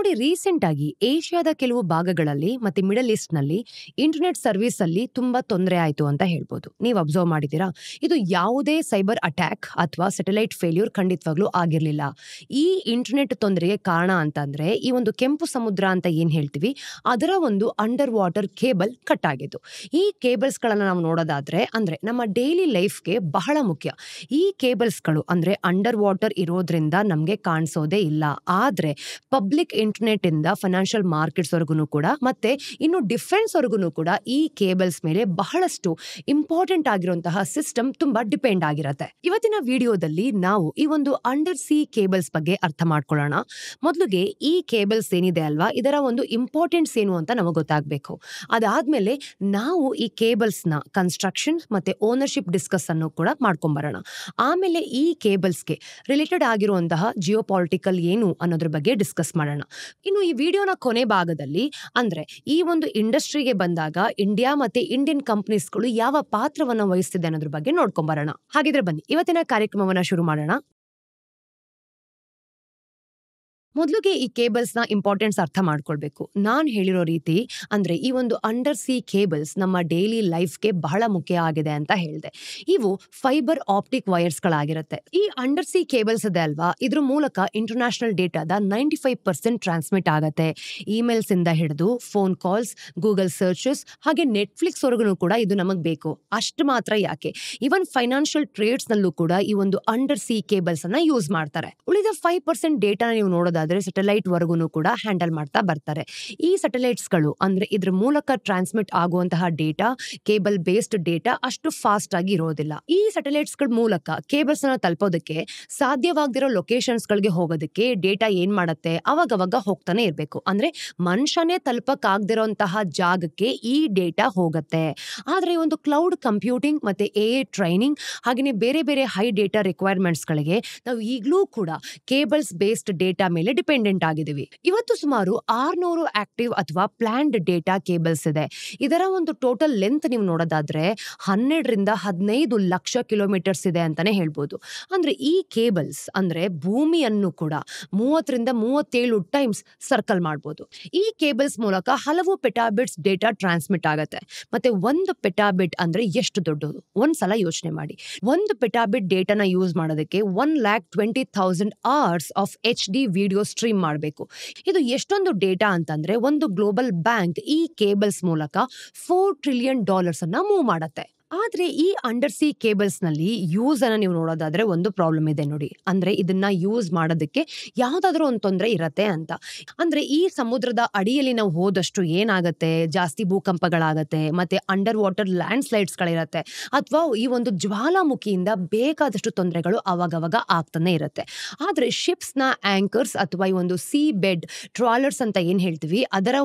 ನೋಡಿ, ರೀಸೆಂಟ್ ಆಗಿ ಏಷ್ಯಾದ ಕೆಲವು ಭಾಗಗಳಲ್ಲಿ ಮತ್ತೆ ಮಿಡಲ್ ಈಸ್ಟ್ ನಲ್ಲಿ ಇಂಟರ್ನೆಟ್ ಸರ್ವಿಸ್ ಅಲ್ಲಿ ತುಂಬಾ ತೊಂದರೆ ಆಯ್ತು ಅಂತ ಹೇಳ್ಬೋದು. ನೀವು ಅಬ್ಸರ್ವ್ ಮಾಡಿದೀರಾ? ಇದು ಯಾವುದೇ ಸೈಬರ್ ಅಟ್ಯಾಕ್ ಅಥವಾ ಸ್ಯಾಟಲೈಟ್ ಫೇಲ್ಯೂರ್ ಖಂಡಿತವಾಗ್ಲೂ ಆಗಿರ್ಲಿಲ್ಲ. ಈ ಇಂಟರ್ನೆಟ್ ತೊಂದರೆಗೆ ಕಾರಣ ಅಂತಂದ್ರೆ ಈ ಒಂದು ಕೆಂಪು ಸಮುದ್ರ ಅಂತ ಏನ್ ಹೇಳ್ತೀವಿ, ಅದರ ಒಂದು ಅಂಡರ್ ವಾಟರ್ ಕೇಬಲ್ ಕಟ್ ಆಗಿದ್ದು. ಈ ಕೇಬಲ್ಸ್ ಗಳನ್ನ ನಾವು ನೋಡೋದಾದ್ರೆ ಅಂದ್ರೆ ನಮ್ಮ ಡೈಲಿ ಲೈಫ್ಗೆ ಬಹಳ ಮುಖ್ಯ. ಈ ಕೇಬಲ್ಸ್ಗಳು ಅಂದ್ರೆ ಅಂಡರ್ ವಾಟರ್ ಇರೋದ್ರಿಂದ ನಮ್ಗೆ ಕಾಣಿಸೋದೇ ಇಲ್ಲ. ಆದ್ರೆ ಪಬ್ಲಿಕ್ ಇಂಟರ್ನೆಟ್ ಇಂದ ಫೈನಾನ್ಷಿಯಲ್ ಮಾರ್ಕೆಟ್ಸ್ ವರೆಗೂ ಕೂಡ ಮತ್ತೆ ಇನ್ನು ಡಿಫೆನ್ಸ್ ವರೆಗೂ ಕೂಡ ಈ ಕೇಬಲ್ಸ್ ಮೇಲೆ ಬಹಳಷ್ಟು ಇಂಪಾರ್ಟೆಂಟ್ ಆಗಿರುವಂತಹ ಸಿಸ್ಟಮ್ ತುಂಬಾ ಡಿಪೆಂಡ್ ಆಗಿರತ್ತೆ. ಇವತ್ತಿನ ವಿಡಿಯೋದಲ್ಲಿ ನಾವು ಈ ಒಂದು ಅಂಡರ್ ಸಿ ಕೇಬಲ್ಸ್ ಬಗ್ಗೆ ಅರ್ಥ ಮಾಡ್ಕೊಳ್ಳೋಣ. ಮೊದಲಿಗೆ ಈ ಕೇಬಲ್ಸ್ ಏನಿದೆ ಅಲ್ವಾ, ಇದರ ಒಂದು ಇಂಪಾರ್ಟೆನ್ಸ್ ಏನು ಅಂತ ನಮಗೆ ಗೊತ್ತಾಗಬೇಕು. ಅದಾದ್ಮೇಲೆ ನಾವು ಈ ಕೇಬಲ್ಸ್ ನ ಕನ್ಸ್ಟ್ರಕ್ಷನ್ ಮತ್ತೆ ಓನರ್ಶಿಪ್ ಡಿಸ್ಕಸ್ ಅನ್ನು ಕೂಡ ಮಾಡ್ಕೊಂಡ್ಬರೋಣ. ಆಮೇಲೆ ಈ ಕೇಬಲ್ಸ್ಗೆ ರಿಲೇಟೆಡ್ ಆಗಿರುವಂತಹ ಜಿಯೋಪಾಲಿಟಿಕಲ್ ಏನು ಅನ್ನೋದ್ರ ಬಗ್ಗೆ ಡಿಸ್ಕಸ್ ಮಾಡೋಣ. ಇನ್ನು ಈ ವಿಡಿಯೋನ ಕೊನೆ ಭಾಗದಲ್ಲಿ ಅಂದ್ರೆ ಈ ಒಂದು ಇಂಡಸ್ಟ್ರಿಗೆ ಬಂದಾಗ ಇಂಡಿಯಾ ಮತ್ತೆ ಇಂಡಿಯನ್ ಕಂಪನೀಸ್ಗಳು ಯಾವ ಪಾತ್ರವನ್ನ ವಹಿಸ್ತಿದೆ ಅನ್ನೋದ್ರ ಬಗ್ಗೆ ನೋಡ್ಕೊಂಬರೋಣ. ಹಾಗಿದ್ರೆ ಬನ್ನಿ ಇವತ್ತಿನ ಕಾರ್ಯಕ್ರಮವನ್ನ ಶುರು ಮಾಡೋಣ. ಮೊದಲಿಗೆ ಈ ಕೇಬಲ್ಸ್ ನ ಇಂಪಾರ್ಟೆನ್ಸ್ ಅರ್ಥ ಮಾಡ್ಕೊಳ್ಬೇಕು. ನಾನ್ ಹೇಳಿರೋ ರೀತಿ ಅಂದ್ರೆ ಈ ಒಂದು ಅಂಡರ್ ಸಿ ಕೇಬಲ್ಸ್ ನಮ್ಮ ಡೈಲಿ ಲೈಫ್ಗೆ ಬಹಳ ಮುಖ್ಯ ಆಗಿದೆ ಅಂತ ಹೇಳಿದೆ. ಇವು ಫೈಬರ್ ಆಪ್ಟಿಕ್ ವೈರ್ಸ್ ಗಳಾಗಿರುತ್ತೆ. ಈ ಅಂಡರ್ ಸಿ ಕೇಬಲ್ಸ್ ಇದೆ ಅಲ್ವಾ, ಇದ್ರ ಮೂಲಕ ಇಂಟರ್ನ್ಯಾಷನಲ್ ಡೇಟಾದ 95% ಟ್ರಾನ್ಸ್ಮಿಟ್ ಆಗತ್ತೆ. ಇಮೇಲ್ಸ್ ಇಂದ ಹಿಡಿದು ಫೋನ್ ಕಾಲ್ಸ್, ಗೂಗಲ್ ಸರ್ಚಸ್ ಹಾಗೆ ನೆಟ್ಫ್ಲಿಕ್ಸ್ ವರೆಗೂ ಕೂಡ ಇದು ನಮಗ್ ಬೇಕು. ಅಷ್ಟು ಮಾತ್ರ ಯಾಕೆ, ಇವನ್ ಫೈನಾನ್ಷಿಯಲ್ ಟ್ರೇಡ್ಸ್ ನಲ್ಲೂ ಕೂಡ ಈ ಒಂದು ಅಂಡರ್ ಸಿ ಕೇಬಲ್ಸ್ ಅನ್ನ ಯೂಸ್ ಮಾಡ್ತಾರೆ. ಉಳಿದ 5% ಡೇಟಾ ನೀವು ನೋಡೋದಾದ್ರೆ ಸ್ಯಾಟಲೈಟ್ ವರೆಗೂ ಕೂಡ ಹ್ಯಾಂಡಲ್ ಮಾಡ್ತಾ ಬರ್ತಾರೆ. ಈ ಸ್ಯಾಟಲೈಟ್ಸ್ ಗಳು ಅಂದ್ರೆ ಇದ್ರ ಮೂಲಕ ಟ್ರಾನ್ಸ್ಮಿಟ್ ಆಗುವಂತಹ ಡೇಟಾ, ಕೇಬಲ್ ಬೇಸ್ಡ್ ಡೇಟಾ ಅಷ್ಟು ಫಾಸ್ಟ್ ಆಗಿ ಇರೋದಿಲ್ಲ. ಈ ಸ್ಯಾಟಲೈಟ್ಸ್ ಗಳ ಮೂಲಕ ಕೇಬಲ್ಸ್ ನ ತಲುಪೋದಕ್ಕೆ ಸಾಧ್ಯವಾಗದಿರೋ ಲೊಕೇಶನ್ಸ್ ಗಳಿಗೆ ಹೋಗೋದಕ್ಕೆ ಡೇಟಾ ಏನ್ ಮಾಡತ್ತೆ, ಅವಾಗವಾಗ ಹೋಗ್ತಾನೆ ಇರ್ಬೇಕು. ಅಂದ್ರೆ ಮನುಷ್ಯನೇ ತಲುಪಕ್ ಆಗದಿರೋಂತಹ ಜಾಗಕ್ಕೆ ಈ ಡೇಟಾ ಹೋಗತ್ತೆ. ಆದ್ರೆ ಒಂದು ಕ್ಲೌಡ್ ಕಂಪ್ಯೂಟಿಂಗ್ ಮತ್ತೆ AI ಟ್ರೈನಿಂಗ್ ಹಾಗೆ ಬೇರೆ ಬೇರೆ ಹೈ ಡೇಟಾ ರಿಕ್ವೈರ್ಮೆಂಟ್ಸ್ ಗಳಿಗೆ ನಾವು ಈಗಲೂ ಕೂಡ ಕೇಬಲ್ಸ್ ಬೇಸ್ಡ್ ಡೇಟಾ ಮೇಲೆ ಡಿಪೆಂಡೆಂಟ್ ಆಗಿದ್ದೀವಿ. ಇವತ್ತು ಸುಮಾರು 600 ಆಕ್ಟಿವ್ ಅಥವಾ ಪ್ಲಾನ್ಡ್ ಡೇಟಾ ಕೇಬಲ್ಸ್ ಇದೆ. ಇದರ ಒಂದು ಟೋಟಲ್ ಲೆಂತ್ ನೀವು ನೋಡೋದಾದ್ರೆ 12ರಿಂದ 15 ಲಕ್ಷ ಕಿಲೋಮೀಟರ್ಸ್ ಇದೆ ಅಂತಾನೆ ಹೇಳ್ಬೋದು. ಅಂದ್ರೆ ಈ ಕೇಬಲ್ಸ್ ಅಂದ್ರೆ ಭೂಮಿಯನ್ನು ಕೂಡ 30ರಿಂದ 37 ಟೈಮ್ಸ್ ಸರ್ಕಲ್ ಮಾಡಬಹುದು. ಈ ಕೇಬಲ್ಸ್ ಮೂಲಕ ಹಲವು ಪೆಟಾಬಿಟ್ಸ್ ಡೇಟಾ ಟ್ರಾನ್ಸ್ಮಿಟ್ ಆಗತ್ತೆ. ಮತ್ತೆ ಒಂದು ಪೆಟಾಬಿಟ್ ಅಂದ್ರೆ ಎಷ್ಟು ದೊಡ್ಡದು ಒಂದ್ಸಲ ಯೋಚನೆ ಮಾಡಿ. ಒಂದು ಪೆಟಾಬಿಟ್ ಡೇಟಾನ ಯೂಸ್ ಮಾಡೋದಕ್ಕೆ 1,20,000 hours of HD video stream ಮಾಡಬೇಕು. ಇದು ಎಷ್ಟೊಂದು ಡೇಟಾ ಅಂತಂದ್ರೆ ಒಂದು ಗ್ಲೋಬಲ್ ಬ್ಯಾಂಕ್ ಈ ಕೇಬಲ್ಸ್ ಮೂಲಕ $4 ಟ್ರಿಲಿಯನ್ ಅನ್ನ ಮೂವ್ ಮಾಡತ್ತೆ. ಆದ್ರೆ ಈ ಅಂಡರ್ ಸಿ ಕೇಬಲ್ಸ್ ನಲ್ಲಿ ಯೂಸ್ ಅನ್ನ ನೀವು ನೋಡೋದಾದ್ರೆ ಒಂದು ಪ್ರಾಬ್ಲಮ್ ಇದೆ ನೋಡಿ. ಅಂದ್ರೆ ಇದನ್ನ ಯೂಸ್ ಮಾಡೋದಕ್ಕೆ ಯಾವ್ದಾದ್ರು ಒಂದು ತೊಂದರೆ ಇರತ್ತೆ ಅಂತ. ಅಂದ್ರೆ ಈ ಸಮುದ್ರದ ಅಡಿಯಲ್ಲಿ ನಾವು ಹೋದಷ್ಟು ಏನಾಗತ್ತೆ, ಜಾಸ್ತಿ ಭೂಕಂಪಗಳಾಗತ್ತೆ, ಮತ್ತೆ ಅಂಡರ್ ವಾಟರ್ ಲ್ಯಾಂಡ್ ಸ್ಲೈಡ್ಸ್ ಗಳಿರತ್ತೆ, ಅಥವಾ ಈ ಒಂದು ಜ್ವಾಲಾಮುಖಿಯಿಂದ ಬೇಕಾದಷ್ಟು ತೊಂದರೆಗಳು ಅವಾಗವಾಗ ಆಗ್ತಾನೆ ಇರುತ್ತೆ. ಆದ್ರೆ ಶಿಪ್ಸ್ ನ ಆಂಕರ್ಸ್ ಅಥವಾ ಈ ಒಂದು ಸಿ ಬೆಡ್ ಟ್ರಾಲರ್ಸ್ ಅಂತ ಏನ್ ಹೇಳ್ತೀವಿ, ಅದರ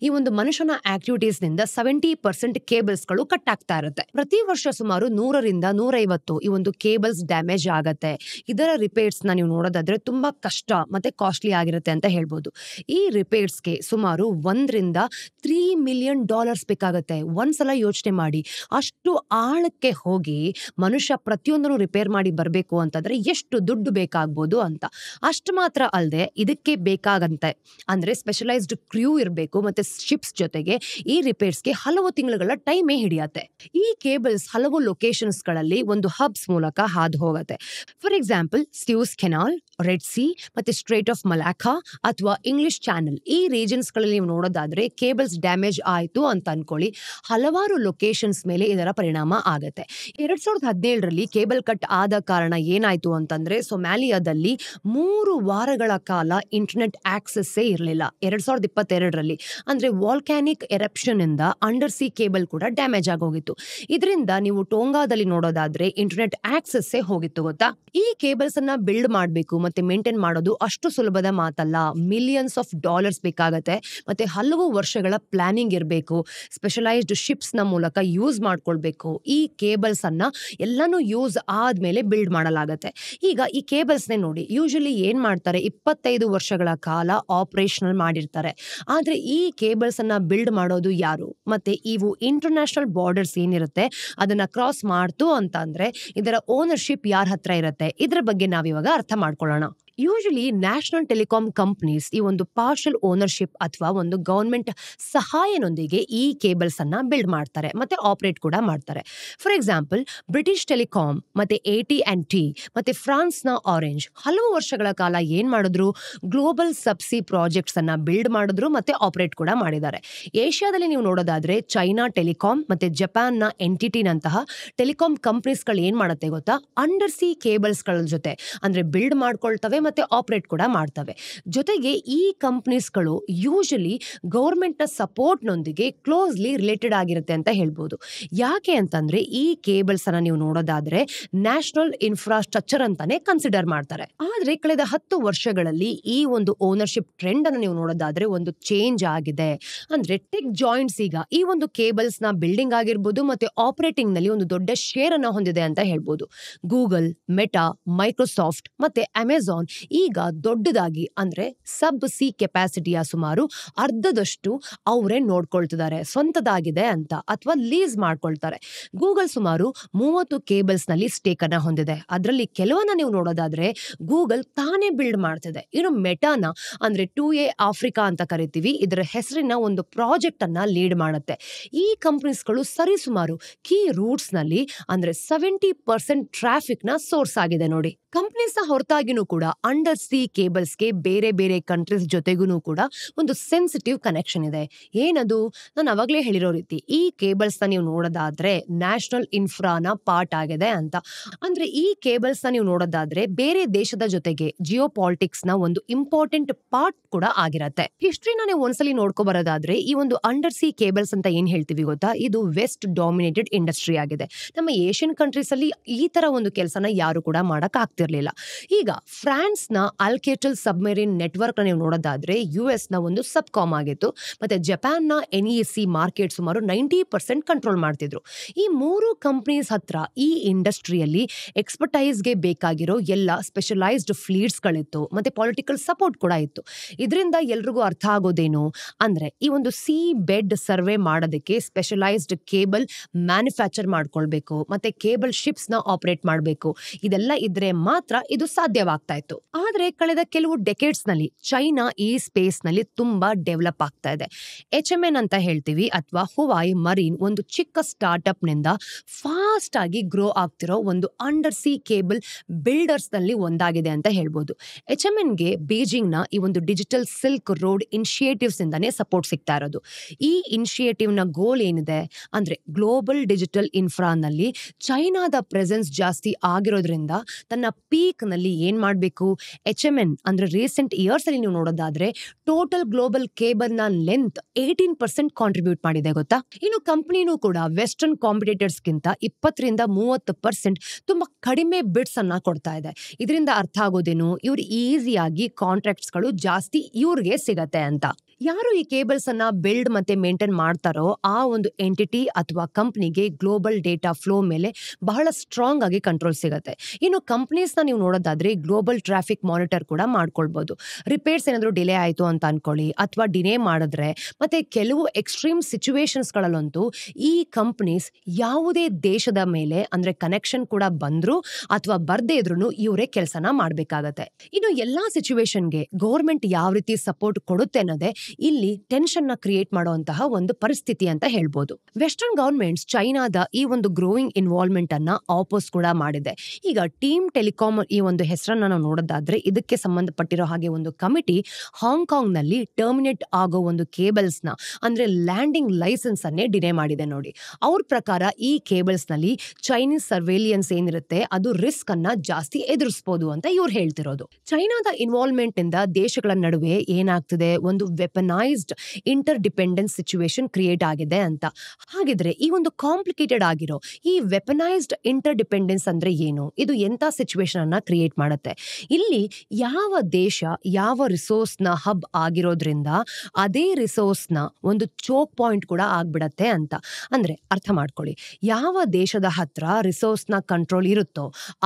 ಈ ಒಂದು ಮನುಷ್ಯನ ಆಕ್ಟಿವಿಟೀಸ್ ನಿಂದ 70% ಕೇಬಲ್ಸ್ ಗಳು ಕಟ್ ಆಗ್ತಾ ಇರುತ್ತೆ. ಪ್ರತಿ ವರ್ಷ ಸುಮಾರು 100ರಿಂದ 150 ಈ ಒಂದು ಕೇಬಲ್ಸ್ ಡ್ಯಾಮೇಜ್ ಆಗತ್ತೆ. ಇದರ ರಿಪೇರ್ಸ್ ನ ನೀವು ನೋಡೋದಾದ್ರೆ ತುಂಬಾ ಕಷ್ಟ ಮತ್ತೆ ಕಾಸ್ಟ್ಲಿ ಆಗಿರುತ್ತೆ ಅಂತ ಹೇಳ್ಬೋದು. ಈ ರಿಪೇರ್ಸ್ಗೆ ಸುಮಾರು $1ರಿಂದ $3 ಮಿಲಿಯನ್ ಬೇಕಾಗತ್ತೆ. ಒಂದ್ಸಲ ಯೋಚನೆ ಮಾಡಿ, ಅಷ್ಟು ಆಳಕ್ಕೆ ಹೋಗಿ ಮನುಷ್ಯ ಪ್ರತಿಯೊಂದನ್ನು ರಿಪೇರ್ ಮಾಡಿ ಬರ್ಬೇಕು ಅಂತಂದ್ರೆ ಎಷ್ಟು ದುಡ್ಡು ಬೇಕಾಗ್ಬೋದು ಅಂತ. ಅಷ್ಟು ಮಾತ್ರ ಅಲ್ಲದೆ ಇದಕ್ಕೆ ಬೇಕಾಗಂತೆ ಅಂದ್ರೆ ಸ್ಪೆಷಲೈಸ್ಡ್ ಕ್ರ್ಯೂ ಇರಬೇಕು, ಮತ್ತೆ ಶಿಪ್ಸ್ ಜೊತೆಗೆ ಈ ರಿಪೇರ್ಸ್ಗೆ ಹಲವು ತಿಂಗಳುಗಳ ಟೈಮೇ ಹಿಡಿಯತ್ತೆ. ಈ ಕೇಬಲ್ಸ್ ಹಲವು ಲೊಕೇಶನ್ಸ್ ಗಳಲ್ಲಿ ಒಂದು ಹಬ್ಸ್ ಮೂಲಕ ಹಾದು ಹೋಗುತ್ತೆ. For example Suez canal, red C ಮತ್ತೆ ಸ್ಟ್ರೇಟ್ ಆಫ್ ಮಲಾಖಾ ಅಥವಾ ಇಂಗ್ಲಿಷ್ ಚಾನೆಲ್, ಈ ರೀಜನ್ಸ್ ಗಳಲ್ಲಿ ನೀವು ನೋಡೋದಾದ್ರೆ ಕೇಬಲ್ಸ್ ಡ್ಯಾಮೇಜ್ ಆಯ್ತು ಅಂತ ಅನ್ಕೊಳ್ಳಿ, ಹಲವಾರು ಲೊಕೇಶನ್ಸ್ ಮೇಲೆ ಇದರ ಪರಿಣಾಮ ಆಗತ್ತೆ. 2017ರಲ್ಲಿ ಕೇಬಲ್ ಕಟ್ ಆದ ಕಾರಣ ಏನಾಯ್ತು ಅಂತಂದ್ರೆ ಸೊಮಾಲಿಯಾದಲ್ಲಿ 3 ವಾರಗಳ ಕಾಲ ಇಂಟರ್ನೆಟ್ ಆಕ್ಸೆಸ್ ಇರಲಿಲ್ಲ. 2022ರಲ್ಲಿ ಅಂದ್ರೆ ವಾಲ್ಕ್ಯಾನಿಕ್ ಎರಪ್ಷನ್ ಇಂದ ಅಂಡರ್ ಸಿ ಕೇಬಲ್ ಕೂಡ ಡ್ಯಾಮೇಜ್ ಆಗೋಗಿತ್ತು. ಇದರಿಂದ ನೀವು ಟೋಂಗಾದಲ್ಲಿ ನೋಡೋದಾದ್ರೆ ಇಂಟರ್ನೆಟ್ ಆಕ್ಸೆಸ್ ಹೋಗಿತ್ತು ಗೊತ್ತಾ. ಈ ಕೇಬಲ್ಸ್ ಅನ್ನ ಬಿಲ್ಡ್ ಮಾಡಬೇಕು ಮತ್ತೆ ಮೇಂಟೈನ್ ಮಾಡೋದು ಅಷ್ಟು ಸುಲಭದ ಮಾತಲ್ಲ. ಮಿಲಿಯನ್ಸ್ ಆಫ್ ಡಾಲರ್ಸ್ ಬೇಕಾಗತ್ತೆ, ಮತ್ತೆ ಹಲವು ವರ್ಷಗಳ ಪ್ಲಾನಿಂಗ್ ಇರಬೇಕು. ಸ್ಪೆಷಲೈಸ್ಡ್ ಶಿಪ್ಸ್ ನ ಮೂಲಕ ಯೂಸ್ ಮಾಡ್ಕೊಳ್ಬೇಕು. ಈ ಕೇಬಲ್ಸ್ ಅನ್ನ ಎಲ್ಲಾನು ಯೂಸ್ ಆದ್ಮೇಲೆ ಬಿಲ್ಡ್ ಮಾಡಲಾಗತ್ತೆ. ಈಗ ಈ ಕೇಬಲ್ಸ್ ನೇ ನೋಡಿ, ಯೂಶಲಿ ಏನ್ ಮಾಡ್ತಾರೆ, 25 ವರ್ಷಗಳ ಕಾಲ ಆಪರೇಷನಲ್ ಮಾಡಿರ್ತಾರೆ. ಆದ್ರೆ ಈ ಕೇಬಲ್ಸ್ ಅನ್ನ ಬಿಲ್ಡ್ ಮಾಡೋದು ಯಾರು, ಮತ್ತೆ ಇವು ಇಂಟರ್ನ್ಯಾಷನಲ್ ಬಾರ್ಡರ್ಸ್ ಏನಿರುತ್ತೆ ಅದನ್ನ ಕ್ರಾಸ್ ಮಾಡ್ತು ಅಂತ ಅಂದ್ರೆ ಇದರ ಓನರ್ಶಿಪ್ ಯಾರ ಹತ್ರ ಇರುತ್ತೆ, ಇದ್ರ ಬಗ್ಗೆ ನಾವಿವಾಗ ಅರ್ಥ ಮಾಡ್ಕೊಳ್ಳೋಣ. ಯೂಶಲಿ ನ್ಯಾಷನಲ್ ಟೆಲಿಕಾಂ ಕಂಪನೀಸ್ ಈ ಒಂದು ಪಾರ್ಷಲ್ ಓನರ್ಶಿಪ್ ಅಥವಾ ಒಂದು ಗವರ್ಮೆಂಟ್ ಸಹಾಯನೊಂದಿಗೆ ಈ ಕೇಬಲ್ಸ್ ಅನ್ನ ಬಿಲ್ಡ್ ಮಾಡ್ತಾರೆ ಮತ್ತೆ ಆಪರೇಟ್ ಕೂಡ ಮಾಡ್ತಾರೆ. ಫಾರ್ ಎಕ್ಸಾಂಪಲ್, ಬ್ರಿಟಿಷ್ ಟೆಲಿಕಾಂ ಮತ್ತೆ AT&T ಮತ್ತೆ ಫ್ರಾನ್ಸ್ನ ಆರೆಂಜ್ ಹಲವು ವರ್ಷಗಳ ಕಾಲ ಏನ್ ಮಾಡಿದ್ರು, ಗ್ಲೋಬಲ್ ಸಬ್ಸಿ ಪ್ರಾಜೆಕ್ಟ್ಸ್ ಅನ್ನ ಬಿಲ್ಡ್ ಮಾಡಿದ್ರು ಮತ್ತೆ ಆಪರೇಟ್ ಕೂಡ ಮಾಡಿದ್ದಾರೆ. ಏಷ್ಯಾದಲ್ಲಿ ನೀವು ನೋಡೋದಾದ್ರೆ ಚೈನಾ ಟೆಲಿಕಾಂ ಮತ್ತೆ ಜಪಾನ್ನ NTT ನಂತಹ ಟೆಲಿಕಾಂ ಕಂಪನೀಸ್ಗಳು ಏನ್ ಮಾಡುತ್ತೆ ಗೊತ್ತಾ, ಅಂಡರ್ ಸಿ ಕೇಬಲ್ಸ್ ಗಳ ಜೊತೆ ಅಂದ್ರೆ ಬಿಲ್ಡ್ ಮಾಡ್ಕೊಳ್ತವೆ ಮತ್ತೆ ಆಪರೇಟ್ ಕೂಡ ಮಾಡ್ತವೆ. ಜೊತೆಗೆ ಈ ಕಂಪನೀಸ್ಗಳು ಯೂಶಲಿ ಗೌರ್ಮೆಂಟ್ ನ ಸಪೋರ್ಟ್ ನೊಂದಿಗೆ ಕ್ಲೋಸ್ಲಿ ರಿಲೇಟೆಡ್ ಆಗಿರುತ್ತೆ ಅಂತ ಹೇಳ್ಬೋದು. ಯಾಕೆ ಅಂತಂದ್ರೆ ಈ ಕೇಬಲ್ಸ್ ಅನ್ನ ನೀವು ನೋಡೋದಾದ್ರೆ ನ್ಯಾಷನಲ್ ಇನ್ಫ್ರಾಸ್ಟ್ರಕ್ಚರ್ ಅಂತಾನೆ ಕನ್ಸಿಡರ್ ಮಾಡ್ತಾರೆ. ಆದ್ರೆ ಕಳೆದ 10 ವರ್ಷಗಳಲ್ಲಿ ಈ ಒಂದು ಓನರ್ಶಿಪ್ ಟ್ರೆಂಡ್ ಅನ್ನು ನೀವು ನೋಡೋದಾದ್ರೆ ಒಂದು ಚೇಂಜ್ ಆಗಿದೆ. ಅಂದ್ರೆ ಟೆಕ್ ಜಾಯಿಂಟ್ಸ್ ಈಗ ಈ ಒಂದು ಕೇಬಲ್ಸ್ ನ ಬಿಲ್ಡಿಂಗ್ ಆಗಿರ್ಬೋದು ಮತ್ತೆ ಆಪರೇಟಿಂಗ್ ನಲ್ಲಿ ಒಂದು ದೊಡ್ಡ ಶೇರ್ ಅನ್ನ ಹೊಂದಿದೆ ಅಂತ ಹೇಳ್ಬೋದು. ಗೂಗಲ್, ಮೆಟಾ, ಮೈಕ್ರೋಸಾಫ್ಟ್ ಮತ್ತೆ ಅಮೆಜಾನ್ ಈಗ ದೊಡ್ಡದಾಗಿ ಅಂದ್ರೆ ಸಬ್ ಸಿ ಕೆಪಾಸಿಟಿಯ ಸುಮಾರು ಅರ್ಧದಷ್ಟು ಅವರೇ ನೋಡ್ಕೊಳ್ತಿದ್ದಾರೆ, ಸ್ವಂತದಾಗಿದೆ ಅಂತ ಅಥವಾ ಲೀಸ್ ಮಾಡ್ಕೊಳ್ತಾರೆ. ಗೂಗಲ್ ಸುಮಾರು 30 ಕೇಬಲ್ಸ್ ನಲ್ಲಿ ಸ್ಟೇಕ್ ಅನ್ನ ಹೊಂದಿದೆ. ಅದರಲ್ಲಿ ಕೆಲವನ್ನ ನೀವು ನೋಡೋದಾದ್ರೆ ಗೂಗಲ್ ತಾನೇ ಬಿಲ್ಡ್ ಮಾಡ್ತಿದೆ. ಇನ್ನು ಮೆಟಾನ ಅಂದ್ರೆ 2A ಆಫ್ರಿಕಾ ಅಂತ ಕರಿತೀವಿ, ಇದರ ಹೆಸರಿನ ಒಂದು ಪ್ರಾಜೆಕ್ಟ್ ಅನ್ನ ಲೀಡ್ ಮಾಡುತ್ತೆ. ಈ ಕಂಪನೀಸ್ಗಳು ಸರಿಸುಮಾರು ಕೀ ರೂಟ್ಸ್ ನಲ್ಲಿ ಅಂದ್ರೆ 70% ಟ್ರಾಫಿಕ್ ನ ಸೋರ್ಸ್ ಆಗಿದೆ ನೋಡಿ. ಕಂಪನೀಸ್ ಹೊರತಾಗಿನೂ ಕೂಡ ಅಂಡರ್ ಸಿ ಕೇಬಲ್ಸ್ಗೆ ಬೇರೆ ಬೇರೆ ಕಂಟ್ರೀಸ್ ಜೊತೆಗೂ ಕೂಡ ಒಂದು ಸೆನ್ಸಿಟಿವ್ ಕನೆಕ್ಷನ್ ಇದೆ. ಏನದು? ನಾನು ಅವಾಗಲೇ ಹೇಳಿರೋ ರೀತಿ ಈ ಕೇಬಲ್ಸ್ ನೀವು ನೋಡೋದಾದ್ರೆ ನ್ಯಾಷನಲ್ ಇನ್ಫ್ರಾನ ಪಾರ್ಟ್ ಆಗಿದೆ ಅಂತ. ಅಂದ್ರೆ ಈ ಕೇಬಲ್ಸ್ ನೀವು ನೋಡೋದಾದ್ರೆ ಬೇರೆ ದೇಶದ ಜೊತೆಗೆ ಜಿಯೋ ಪಾಲಿಟಿಕ್ಸ್ ನ ಒಂದು ಇಂಪಾರ್ಟೆಂಟ್ ಪಾರ್ಟ್ ಕೂಡ ಆಗಿರತ್ತೆ. ಹಿಸ್ಟ್ರಿನ ನೀವು ಒಂದ್ಸಲಿ ನೋಡ್ಕೊ ಬರೋದಾದ್ರೆ ಈ ಒಂದು ಅಂಡರ್ ಸಿ ಕೇಬಲ್ಸ್ ಅಂತ ಏನ್ ಹೇಳ್ತೀವಿ ಗೊತ್ತಾ, ಇದು ವೆಸ್ಟ್ ಡಾಮಿನೇಟೆಡ್ ಇಂಡಸ್ಟ್ರಿ ಆಗಿದೆ. ನಮ್ಮ ಏಷ್ಯನ್ ಕಂಟ್ರೀಸ್ ಅಲ್ಲಿ ಈ ತರ ಒಂದು ಕೆಲಸನ ಯಾರು ಕೂಡ ಮಾಡಕ್ ಆಗ್ತಿರ್ಲಿಲ್ಲ. ಈಗ ಫ್ರಾನ್ಸ್ ನ ಅಲ್ಕೇಟಲ್ ಸಬ್ಮೆರಿನ್ ನೆಟ್ವರ್ಕ್ ನೀವು ನೋಡೋದಾದ್ರೆ US ನ ಒಂದು ಸಬ್ ಕಾಮ್ ಆಗಿತ್ತು. ಮತ್ತೆ ಜಪಾನ್ ನ NEC ಮಾರ್ಕೆಟ್ ಸುಮಾರು 90% ಕಂಟ್ರೋಲ್ ಮಾಡ್ತಿದ್ರು. ಈ 3 ಕಂಪನೀಸ್ ಹತ್ರ ಈ ಇಂಡಸ್ಟ್ರಿಯಲ್ಲಿ ಎಕ್ಸ್ಪರ್ಟೈಸ್ಗೆ ಬೇಕಾಗಿರೋ ಎಲ್ಲ ಸ್ಪೆಷಲೈಸ್ಡ್ ಫ್ಲೀಟ್ಸ್ ಗಳಿತ್ತು ಮತ್ತೆ ಪೊಲಿಟಿಕಲ್ ಸಪೋರ್ಟ್ ಕೂಡ ಇತ್ತು. ಇದರಿಂದ ಎಲ್ರಿಗೂ ಅರ್ಥ ಆಗೋದೇನು ಅಂದ್ರೆ ಈ ಒಂದು ಸಿ ಬೆಡ್ ಸರ್ವೆ ಮಾಡೋದಕ್ಕೆ ಸ್ಪೆಷಲೈಸ್ಡ್ ಕೇಬಲ್ ಮ್ಯಾನುಫ್ಯಾಕ್ಚರ್ ಮಾಡ್ಕೊಳ್ಬೇಕು ಮತ್ತೆ ಕೇಬಲ್ ಶಿಪ್ಸ್ ನ ಆಪರೇಟ್ ಮಾಡಬೇಕು. ಇದೆಲ್ಲ ಇದ್ರೆ ಮಾತ್ರ ಇದು ಸಾಧ್ಯವಾಗ್ತಾ ಇತ್ತು. ಆದ್ರೆ ಕಳೆದ ಕೆಲವು ಡೆಕೆಡ್ಸ್ ನಲ್ಲಿ ಚೈನಾ ಈ ಸ್ಪೇಸ್ ನಲ್ಲಿ ತುಂಬಾ ಡೆವಲಪ್ ಆಗ್ತಾ ಇದೆ. HMN ಅಂತ ಹೇಳ್ತೀವಿ ಅಥವಾ ಹುವಾಯಿ ಮರೀನ್ ಒಂದು ಚಿಕ್ಕ ಸ್ಟಾರ್ಟ್ಅಪ್ ನಿಂದ ಫಾಸ್ಟ್ ಆಗಿ ಗ್ರೋ ಆಗ್ತಿರೋ ಒಂದು ಅಂಡರ್ ಸಿ ಕೇಬಲ್ ಬಿಲ್ಡರ್ಸ್ ನಲ್ಲಿ ಒಂದಾಗಿದೆ ಅಂತ ಹೇಳ್ಬೋದು. HMN ಗೆ ಬೀಜಿಂಗ್ ನ ಈ ಒಂದು ಡಿಜಿಟಲ್ ಸಿಲ್ಕ್ ರೋಡ್ ಇನಿಷಿಯೇಟಿವ್ಸ್ ಇಂದಾನೆ ಸಪೋರ್ಟ್ ಸಿಗ್ತಾ ಇರೋದು. ಈ ಇನಿಷಿಯೇಟಿವ್ ನ ಗೋಲ್ ಏನಿದೆ ಅಂದ್ರೆ ಗ್ಲೋಬಲ್ ಡಿಜಿಟಲ್ ಇನ್ಫ್ರಾ ನಲ್ಲಿ ಚೈನಾದ ಪ್ರೆಸೆನ್ಸ್ ಜಾಸ್ತಿ ಆಗಿರೋದ್ರಿಂದ ತನ್ನ ಪೀಕ್ ನಲ್ಲಿ ಏನ್ ಮಾಡ್ಬೇಕು, HMN ಅಂದ್ರೆ ರೀಸೆಂಟ್ ಇಯರ್ಸ್ ಅಲ್ಲಿ ನೀವು ನೋಡೋದಾದ್ರೆ ಟೋಟಲ್ ಗ್ಲೋಬಲ್ ಕೇಬಲ್ ನ ಲೆಂತ್ 18% ಕಾಂಟ್ರಿಬ್ಯೂಟ್ ಮಾಡಿದೆ ಗೊತ್ತಾ. ಇನ್ನು ಕಂಪನಿನೂ ಕೂಡ ವೆಸ್ಟರ್ನ್ ಕಾಂಪಿಟೇಟರ್ಸ್ ಗಿಂತ 20-30% ತುಂಬಾ ಕಡಿಮೆ ಬಿಡ್ಸ್ ಅನ್ನ ಕೊಡ್ತಾ ಇದೆ. ಇದರಿಂದ ಅರ್ಥ ಆಗೋದೇನು, ಇವ್ರು ಈಸಿಯಾಗಿ ಕಾಂಟ್ರಾಕ್ಟ್ಸ್ ಗಳು ಜಾಸ್ತಿ ಇವ್ರಿಗೆ ಸಿಗತ್ತೆ ಅಂತ. ಯಾರು ಈ ಕೇಬಲ್ಸ್ ಅನ್ನ ಬಿಲ್ಡ್ ಮತ್ತೆ ಮೇಂಟೈನ್ ಮಾಡ್ತಾರೋ ಆ ಒಂದು ಎಂಟಿಟಿ ಅಥವಾ ಕಂಪನಿಗೆ ಗ್ಲೋಬಲ್ ಡೇಟಾ ಫ್ಲೋ ಮೇಲೆ ಬಹಳ ಸ್ಟ್ರಾಂಗ್ ಆಗಿ ಕಂಟ್ರೋಲ್ ಸಿಗುತ್ತೆ. ಇನ್ನು ಕಂಪನೀಸ್ ನ ನೀವು ನೋಡೋದಾದ್ರೆ ಗ್ಲೋಬಲ್ ಟ್ರಾಫಿಕ್ ಮಾನಿಟರ್ ಕೂಡ ಮಾಡ್ಕೊಳ್ಬಹುದು. ರಿಪೇರ್ಸ್ ಏನಾದ್ರು ಡಿಲೇ ಆಯ್ತು ಅಂತ ಅನ್ಕೊಳ್ಳಿ ಅಥವಾ ಡಿಲೇ ಮಾಡಿದ್ರೆ ಮತ್ತೆ ಕೆಲವು ಎಕ್ಸ್ಟ್ರೀಮ್ ಸಿಚುವೇಶನ್ಸ್ ಗಳಲ್ಲಂತೂ ಈ ಕಂಪನೀಸ್ ಯಾವುದೇ ದೇಶದ ಮೇಲೆ ಅಂದ್ರೆ ಕನೆಕ್ಷನ್ ಕೂಡ ಬಂದ್ರು ಅಥವಾ ಬರ್ದೇ ಇದ್ರು ಇವರೇ ಕೆಲಸನ ಮಾಡ್ಬೇಕಾಗತ್ತೆ. ಇನ್ನು ಎಲ್ಲಾ ಸಿಚುವೇಶನ್ಗೆ ಗೌರ್ಮೆಂಟ್ ಯಾವ ರೀತಿ ಸಪೋರ್ಟ್ ಕೊಡುತ್ತೆ ಅನ್ನೋದೇ ಇಲ್ಲಿ ಟೆನ್ಷನ್ ನ ಕ್ರಿಯೇಟ್ ಮಾಡುವಂತಹ ಒಂದು ಪರಿಸ್ಥಿತಿ ಅಂತ ಹೇಳ್ಬೋದು. ವೆಸ್ಟರ್ನ್ ಗವರ್ಮೆಂಟ್ಸ್ ಚೈನಾದ ಈ ಒಂದು ಗ್ರೋಯಿಂಗ್ ಇನ್ವಾಲ್ವ್ಮೆಂಟ್ ಅನ್ನ ಆಪೋಸ್ ಕೂಡ ಮಾಡಿದೆ. ಈಗ ಟೀಮ್ ಟೆಲಿಕಾಂ ಈ ಒಂದು ಹೆಸರನ್ನ ನಾವು ನೋಡೋದಾದ್ರೆ ಇದಕ್ಕೆ ಸಂಬಂಧಪಟ್ಟಿರೋ ಹಾಗೆ ಒಂದು ಕಮಿಟಿ ಹಾಂಗ್ಕಾಂಗ್ ನಲ್ಲಿ ಟರ್ಮಿನೇಟ್ ಆಗೋ ಒಂದು ಕೇಬಲ್ಸ್ ನ ಅಂದ್ರೆ ಲ್ಯಾಂಡಿಂಗ್ ಲೈಸೆನ್ಸ್ ಅನ್ನೇ ಡಿನೇ ಮಾಡಿದೆ ನೋಡಿ. ಅವ್ರ ಪ್ರಕಾರ ಈ ಕೇಬಲ್ಸ್ ನಲ್ಲಿ ಚೈನೀಸ್ ಸರ್ವೇಲಿಯನ್ಸ್ ಏನಿರುತ್ತೆ ಅದು ರಿಸ್ಕ್ ಅನ್ನ ಜಾಸ್ತಿ ಎದುರಿಸಬಹುದು ಅಂತ ಇವ್ರು ಹೇಳ್ತಿರೋದು. ಚೈನಾದ ಇನ್ವಾಲ್ವ್ಮೆಂಟ್ ಇಂದ ದೇಶಗಳ ನಡುವೆ ಏನಾಗ್ತಿದೆ, ಒಂದು weaponised inter dependence situation create ಆಗಿದೆ ಅಂತ. ಹಾಗಿದ್ರೆ ಈ ಒಂದು ಕಾಂಪ್ಲಿಕೇಟೆಡ್ ಆಗಿರೋ ಈ ವೆಪನೈಸ್ಡ್ ಇಂಟರ್ ಡಿಪೆಂಡೆನ್ಸ್ ಅಂದ್ರೆ ಏನು, ಇದು ಎಂತ ಸಿಚುವೇಶನ್ ಅನ್ನ ಕ್ರಿಯೇಟ್ ಮಾಡುತ್ತೆ. ಇಲ್ಲಿ ಯಾವ ದೇಶ ಯಾವ ರಿಸೋರ್ಸ್ ನ ಹಬ್ ಆಗಿರೋದ್ರಿಂದ ಅದೇ ರಿಸೋರ್ಸ್ ನ ಒಂದು ಚೋಕ್ ಪಾಯಿಂಟ್ ಕೂಡ ಆಗ್ಬಿಡತ್ತೆ ಅಂತ. ಅಂದ್ರೆ ಅರ್ಥ ಮಾಡ್ಕೊಳ್ಳಿ, ಯಾವ ದೇಶದ ಹತ್ರ ರಿಸೋರ್ಸ್ ನ ಕಂಟ್ರೋಲ್ ಇರುತ್ತೋ